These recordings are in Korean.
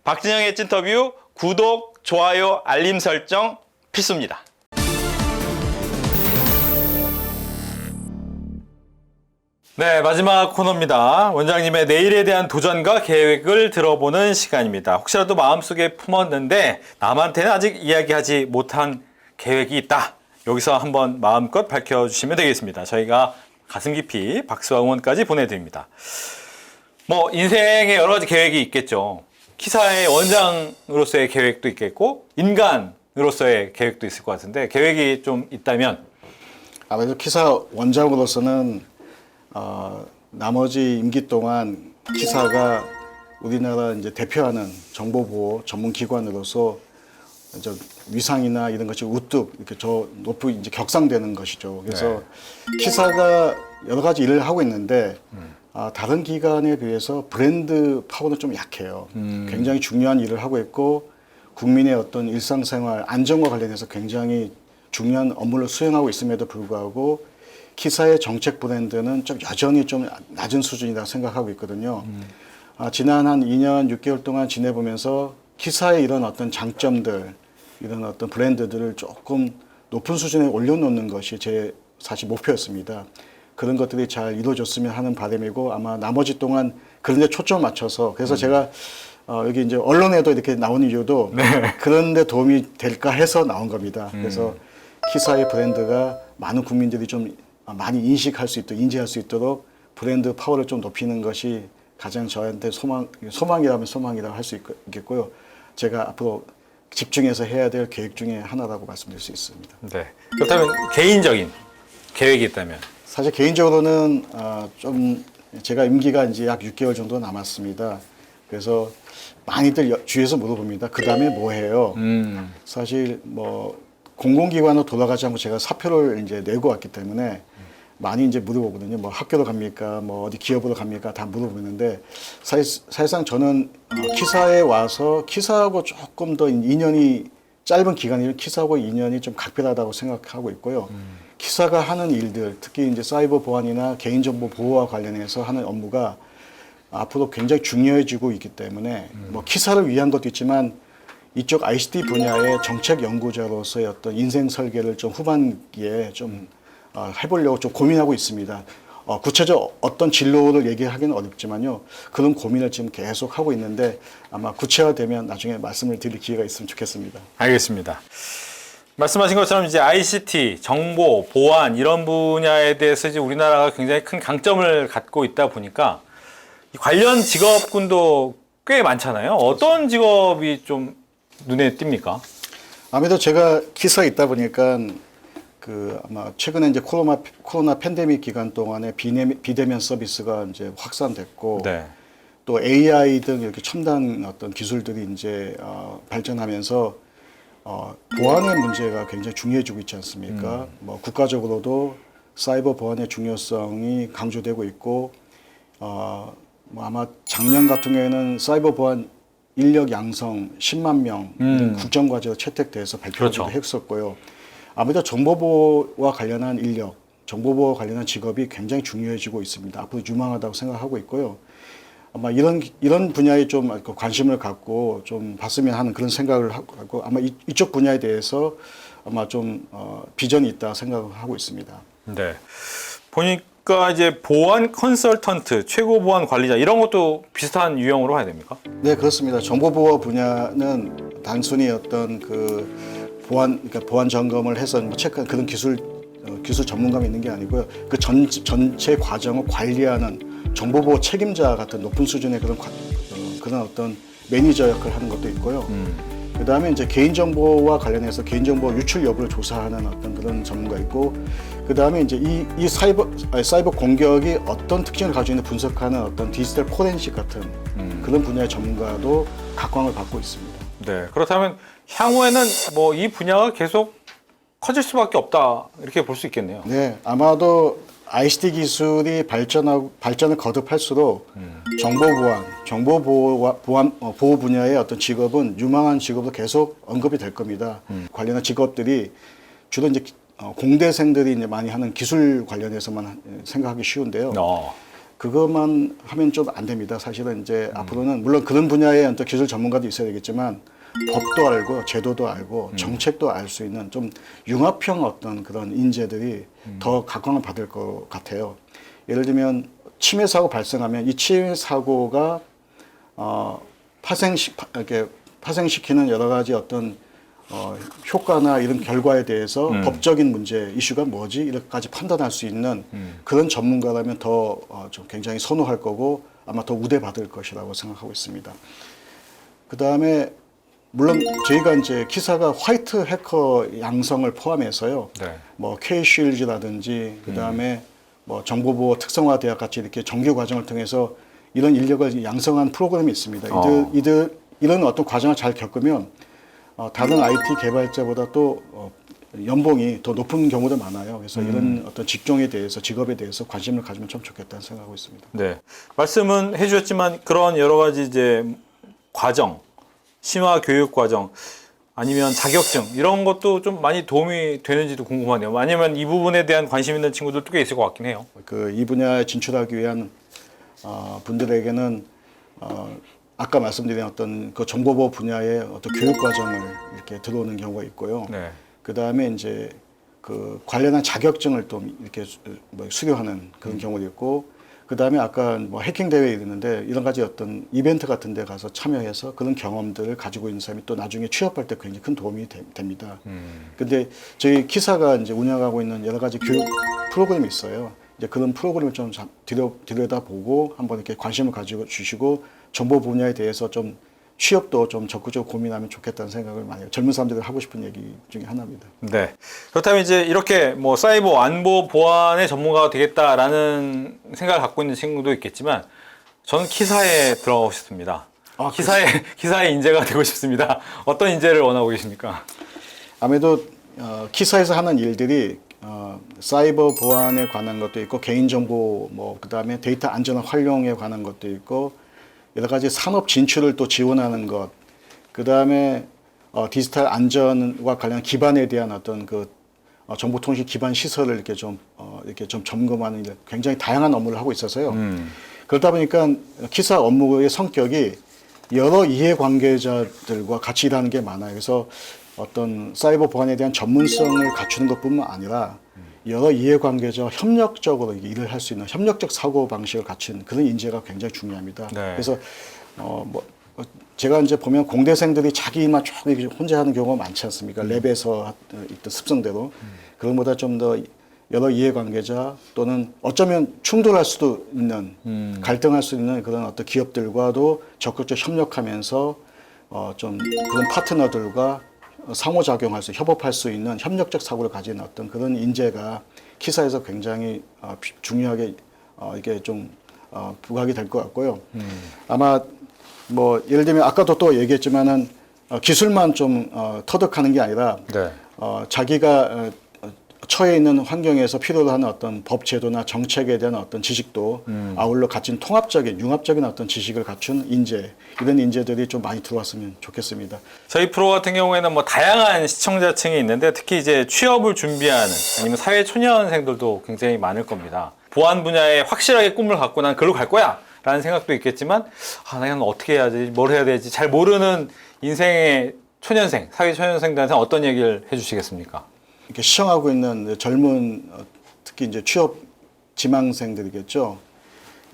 박진영의 찐터뷰 구독, 좋아요, 알림 설정 필수입니다. 네, 마지막 코너입니다. 원장님의 내일에 대한 도전과 계획을 들어보는 시간입니다. 혹시라도 마음속에 품었는데 남한테는 아직 이야기하지 못한 계획이 있다. 여기서 한번 마음껏 밝혀주시면 되겠습니다. 저희가 가슴 깊이 박수와 응원까지 보내드립니다. 뭐 인생에 여러 가지 계획이 있겠죠. 키사의 원장으로서의 계획도 있겠고 인간으로서의 계획도 있을 것 같은데 계획이 좀 있다면? 아무래도 키사 원장으로서는 나머지 임기 동안 키사가 우리나라 이제 대표하는 정보보호 전문기관으로서 이제 위상이나 이런 것이 우뚝 이렇게 저 높이 이제 격상되는 것이죠. 그래서 키사가 여러 가지 일을 하고 있는데 다른 기관에 비해서 브랜드 파워는 좀 약해요. 굉장히 중요한 일을 하고 있고 국민의 어떤 일상생활 안정과 관련해서 굉장히 중요한 업무를 수행하고 있음에도 불구하고 키사의 정책 브랜드는 좀 여전히 좀 낮은 수준이라고 생각하고 있거든요. 지난 한 2년 6개월 동안 지내보면서 키사의 이런 어떤 장점들, 이런 어떤 브랜드들을 조금 높은 수준에 올려놓는 것이 제 사실 목표였습니다. 그런 것들이 잘 이루어졌으면 하는 바람이고 아마 나머지 동안 그런 데 초점 맞춰서 그래서 제가 여기 이제 언론에도 이렇게 나오는 이유도 그런 데 도움이 될까 해서 나온 겁니다. 그래서 키사의 브랜드가 많은 국민들이 좀 많이 인식할 수 있도록 인지할 수 있도록 브랜드 파워를 좀 높이는 것이 가장 저한테 소망이라면 소망이라고 할 수 있겠고요. 제가 앞으로 집중해서 해야 될 계획 중에 하나라고 말씀드릴 수 있습니다. 네. 그렇다면 개인적인 계획이 있다면? 사실 개인적으로는 좀 제가 임기가 이제 약 6개월 정도 남았습니다. 그래서 많이들 주위에서 물어봅니다. 그 다음에 뭐 해요? 사실 뭐 공공기관으로 돌아가지 않고 제가 사표를 이제 내고 왔기 때문에 많이 이제 물어보거든요. 뭐 학교로 갑니까? 뭐 어디 기업으로 갑니까? 다 물어보는데 사실상 저는 키사에 와서 키사하고 조금 더 인연이 짧은 기간이면 키사하고 인연이 좀 각별하다고 생각하고 있고요. 키사가 하는 일들, 특히 이제 사이버 보안이나 개인정보 보호와 관련해서 하는 업무가 앞으로 굉장히 중요해지고 있기 때문에 뭐 키사를 위한 것도 있지만 이쪽 ICT 분야의 정책 연구자로서의 어떤 인생 설계를 좀 후반기에 좀 해보려고 좀 고민하고 있습니다. 구체적 어떤 진로를 얘기하기는 어렵지만요. 그런 고민을 지금 계속 하고 있는데 아마 구체화되면 나중에 말씀을 드릴 기회가 있으면 좋겠습니다. 알겠습니다. 말씀하신 것처럼 이제 ICT, 정보, 보안 이런 분야에 대해서 이제 우리나라가 굉장히 큰 강점을 갖고 있다 보니까 관련 직업군도 꽤 많잖아요. 어떤 직업이 좀 눈에 띕니까? 아무래도 제가 키사에 있다 보니까 아마 최근에 이제 코로나 팬데믹 기간 동안에 비대면 서비스가 이제 확산됐고 또 AI 등 이렇게 첨단 어떤 기술들이 이제 발전하면서 보안의 문제가 굉장히 중요해지고 있지 않습니까? 뭐 국가적으로도 사이버 보안의 중요성이 강조되고 있고 뭐 아마 작년 같은 경우에는 사이버 보안 인력 양성 10만 명 국정과제로 채택돼서 발표를 했었고요. 아무래도 정보보호와 관련한 인력, 정보보호와 관련한 직업이 굉장히 중요해지고 있습니다. 앞으로 유망하다고 생각하고 있고요. 아마 이런 분야에 좀 관심을 갖고 좀 봤으면 하는 그런 생각을 하고 아마 이쪽 분야에 대해서 아마 좀 비전이 있다 생각하고 있습니다. 네. 보니까 이제 보안 컨설턴트, 최고 보안 관리자 이런 것도 비슷한 유형으로 봐야 됩니까? 네, 그렇습니다. 정보보호 분야는 단순히 어떤 그러니까 보안 점검을 해서 뭐 체크한 그런 기술 전문가가 있는 게 아니고요. 그 전체 과정을 관리하는 정보보호 책임자 같은 높은 수준의 그런 어떤 매니저 역할을 하는 것도 있고요. 그 다음에 이제 개인정보와 관련해서 개인정보 유출 여부를 조사하는 어떤 그런 전문가 있고, 그 다음에 이제 이 사이버 공격이 어떤 특징을 가지고 있는 분석하는 어떤 디지털 포렌식 같은 그런 분야의 전문가도 각광을 받고 있습니다. 네. 그렇다면 향후에는 뭐 이 분야가 계속 커질 수밖에 없다 이렇게 볼 수 있겠네요. 네, 아마도 ICT 기술이 발전을 거듭할수록 정보 보호 분야의 어떤 직업은 유망한 직업으로 계속 언급이 될 겁니다. 관련한 직업들이 주로 이제 공대생들이 이제 많이 하는 기술 관련해서만 생각하기 쉬운데요. 그것만 하면 좀 안 됩니다. 사실은 이제 앞으로는 물론 그런 분야의 어떤 기술 전문가도 있어야 되겠지만 법도 알고 제도도 알고 정책도 알 수 있는 좀 융합형 어떤 그런 인재들이 더 각광을 받을 것 같아요. 예를 들면 치매 사고 발생하면 이 치매 사고가 이렇게 파생시키는 여러 가지 어떤 효과나 이런 결과에 대해서 법적인 문제, 이슈가 뭐지? 이렇게까지 판단할 수 있는 그런 전문가라면 더 좀 굉장히 선호할 거고 아마 더 우대받을 것이라고 생각하고 있습니다. 그 다음에 물론 저희가 이제 기사가 화이트 해커 양성을 포함해서요. 네. 뭐 K-쉴즈라든지 그 다음에 뭐 정보보호 특성화 대학 같이 이렇게 정규 과정을 통해서 이런 인력을 양성한 프로그램이 있습니다. 이런 어떤 과정을 잘 겪으면 다른 IT 개발자보다 또 연봉이 더 높은 경우도 많아요. 그래서 이런 어떤 직종에 대해서 직업에 대해서 관심을 가지면 참 좋겠다는 생각하고 있습니다. 네. 말씀은 해주셨지만 그런 여러 가지 이제 과정, 심화 교육 과정 아니면 자격증 이런 것도 좀 많이 도움이 되는지도 궁금하네요. 아니면 이 부분에 대한 관심 있는 친구들도 꽤 있을 것 같긴 해요. 이 분야에 진출하기 위한 분들에게는 아까 말씀드린 어떤 그 정보보호 분야의 어떤 교육 과정을 이렇게 들어오는 경우가 있고요. 네. 그 다음에 이제 그 관련한 자격증을 또 이렇게 수료하는 그런 경우도 있고, 그 다음에 아까 뭐 해킹 대회 있는데 이런 가지 어떤 이벤트 같은 데 가서 참여해서 그런 경험들을 가지고 있는 사람이 또 나중에 취업할 때 굉장히 큰 도움이 됩니다. 근데 저희 키사가 이제 운영하고 있는 여러 가지 교육 프로그램이 있어요. 이제 그런 프로그램을 좀 들여다보고 한번 이렇게 관심을 가지고 주시고 정보 분야에 대해서 좀 취업도 좀 적극적으로 고민하면 좋겠다는 생각을 많이 해요. 젊은 사람들이 하고 싶은 얘기 중에 하나입니다. 네. 그렇다면 이제 이렇게 뭐 사이버 안보 보안의 전문가가 되겠다라는 생각을 갖고 있는 친구도 있겠지만 저는 키사에 들어가고 싶습니다. 키사의 인재가 되고 싶습니다. 어떤 인재를 원하고 계십니까? 아무래도 키사에서 하는 일들이 사이버 보안에 관한 것도 있고 개인정보 뭐 그다음에 데이터 안전한 활용에 관한 것도 있고 여러 가지 산업 진출을 또 지원하는 것, 그 다음에 디지털 안전과 관련 기반에 대한 어떤 그 정보통신 기반 시설을 이렇게 좀 점검하는 일, 굉장히 다양한 업무를 하고 있어서요. 그러다 보니까 키사 업무의 성격이 여러 이해관계자들과 같이 일하는 게 많아요. 그래서 어떤 사이버 보안에 대한 전문성을 갖추는 것뿐만 아니라 여러 이해관계자와 협력적으로 일을 할 수 있는 협력적 사고 방식을 갖춘 그런 인재가 굉장히 중요합니다. 네. 그래서 제가 이제 보면 공대생들이 자기만 쭉 혼자 하는 경우가 많지 않습니까? 랩에서 있던 습성대로 그런 보다 좀 더 여러 이해관계자 또는 어쩌면 충돌할 수도 있는 갈등할 수 있는 그런 어떤 기업들과도 적극적으로 협력하면서 좀 그런 파트너들과 상호작용할 수, 협업할 수 있는 협력적 사고를 가진 어떤 그런 인재가 키사에서 굉장히 중요하게 이게 좀 부각이 될 것 같고요. 아마 뭐 예를 들면 아까도 또 얘기했지만은 기술만 좀 터득하는 게 아니라 네. 자기가 처해 있는 환경에서 필요로 하는 어떤 법 제도나 정책에 대한 어떤 지식도 아울러 갖춘 통합적인 융합적인 어떤 지식을 갖춘 인재, 이런 인재들이 좀 많이 들어왔으면 좋겠습니다. 저희 프로 같은 경우에는 뭐 다양한 시청자층이 있는데 특히 이제 취업을 준비하는 아니면 사회 초년생들도 굉장히 많을 겁니다. 보안 분야에 확실하게 꿈을 갖고 난 글로 갈 거야 라는 생각도 있겠지만 나는 어떻게 해야 되지, 뭘 해야 되지 잘 모르는 인생의 초년생, 사회 초년생들한테 어떤 얘기를 해주시겠습니까? 이렇게 시청하고 있는 젊은 특히 이제 취업 지망생들이겠죠.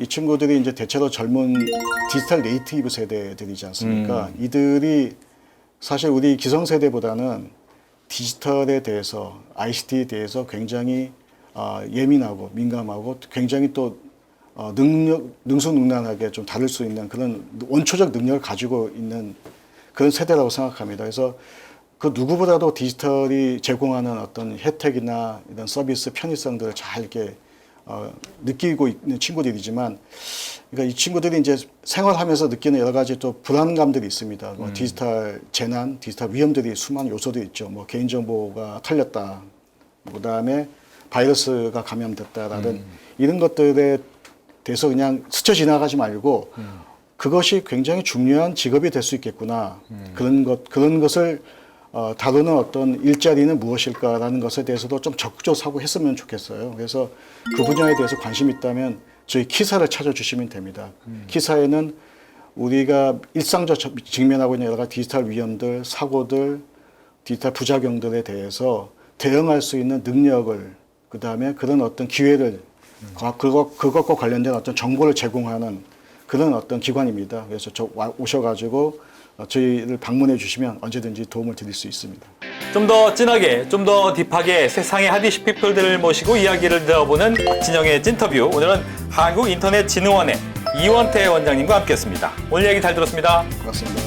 이 친구들이 이제 대체로 젊은 디지털 네이티브 세대들이지 않습니까? 이들이 사실 우리 기성세대보다는 디지털에 대해서, ICT에 대해서 굉장히 예민하고 민감하고 굉장히 또 능수능란하게 좀 다룰 수 있는 그런 원초적 능력을 가지고 있는 그런 세대라고 생각합니다. 그래서 그 누구보다도 디지털이 제공하는 어떤 혜택이나 이런 서비스 편의성들을 잘 이렇게 느끼고 있는 친구들이지만, 그러니까 이 친구들이 이제 생활하면서 느끼는 여러 가지 또 불안감들이 있습니다. 뭐 디지털 재난, 디지털 위험들이 수많은 요소들이 있죠. 뭐 개인정보가 털렸다, 그다음에 바이러스가 감염됐다라는 이런 것들에 대해서 그냥 스쳐 지나가지 말고 그것이 굉장히 중요한 직업이 될 수 있겠구나. 그런 것을 다루는 어떤 일자리는 무엇일까라는 것에 대해서도 좀 적극적으로 사고했으면 좋겠어요. 그래서 그 분야에 대해서 관심이 있다면 저희 키사를 찾아주시면 됩니다. 키사에는 우리가 일상적으로 직면하고 있는 여러 가지 디지털 위험들, 사고들, 디지털 부작용들에 대해서 대응할 수 있는 능력을, 그 다음에 그런 어떤 기회를, 그것과 관련된 어떤 정보를 제공하는 그런 어떤 기관입니다. 그래서 오셔가지고 저희를 방문해 주시면 언제든지 도움을 드릴 수 있습니다. 좀 더 진하게, 좀 더 딥하게 세상의 핫이슈 피플들을 모시고 이야기를 들어보는 박진영의 찐터뷰. 오늘은 한국인터넷진흥원의 이원태 원장님과 함께했습니다. 오늘 얘기 잘 들었습니다. 고맙습니다.